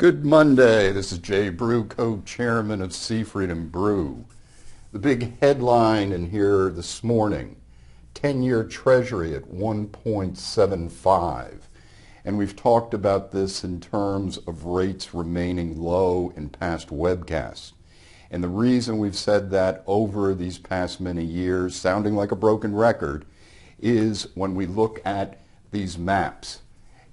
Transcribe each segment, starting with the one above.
Good Monday. This is Jay Brew, co-chairman of Seafried and Brew. The big headline in here this morning, 10-year Treasury at 1.75. And we've talked about this in terms of rates remaining low in past webcasts. And the reason we've said that over these past many years, sounding like a broken record, is when we look at these maps.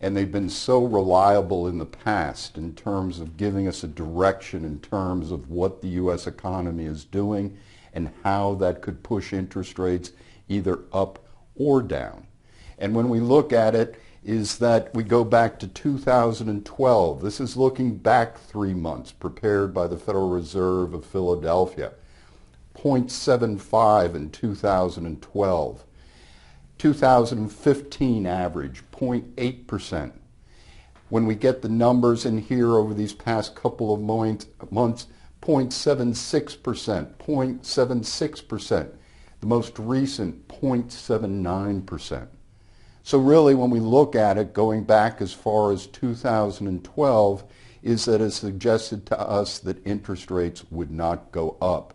And they've been so reliable in the past in terms of giving us a direction in terms of what the U.S. economy is doing and how that could push interest rates either up or down. And when we look at it, is that we go back to 2012. This is looking back 3 months, prepared by the Federal Reserve of Philadelphia. 0.75 in 2012. 2015 average, 0.8%. When we get the numbers in here over these past couple of months, 0.76%, 0.76%. The most recent, 0.79%. So really, when we look at it, going back as far as 2012, is that it suggested to us that interest rates would not go up.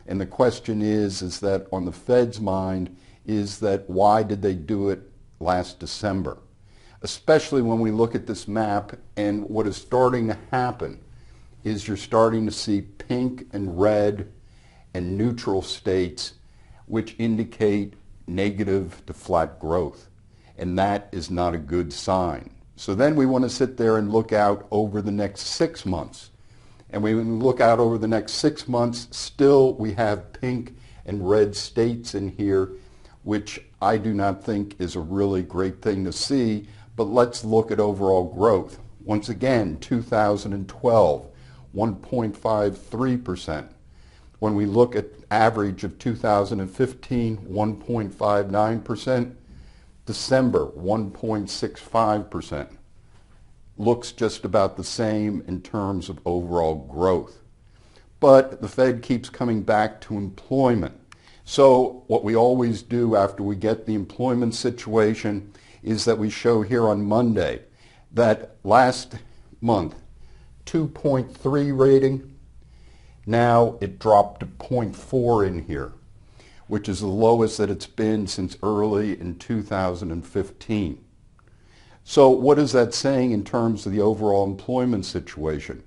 And the question is that on the Fed's mind, is that why did they do it last December? Especially when we look at this map, and what is starting to happen is you're starting to see pink and red and neutral states which indicate negative to flat growth. And that is not a good sign. So then we want to sit there and look out over the next 6 months. And when we look out over the next 6 months, still we have pink and red states in here, which I do not think is a really great thing to see. But let's look at overall growth. Once again, 2012, 1.53%. When we look at average of 2015, 1.59%. December, 1.65%. Looks just about the same in terms of overall growth. But the Fed keeps coming back to employment. So what we always do after we get the employment situation is that we show here on Monday that last month, 2.3 rating. Now it dropped to 0.4 in here, which is the lowest that it's been since early in 2015. So what is that saying in terms of the overall employment situation?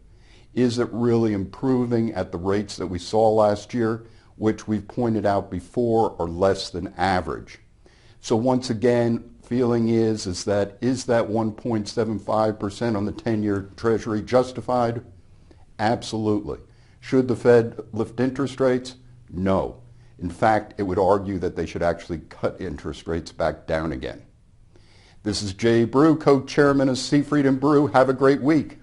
Is it really improving at the rates that we saw last year, which we've pointed out before are less than average? So once again, feeling is that 1.75% on the 10-year Treasury justified? Absolutely. Should the Fed lift interest rates? No. In fact, it would argue that they should actually cut interest rates back down again. This is Jay Brew, co-chairman of Seafried and Brew. Have a great week.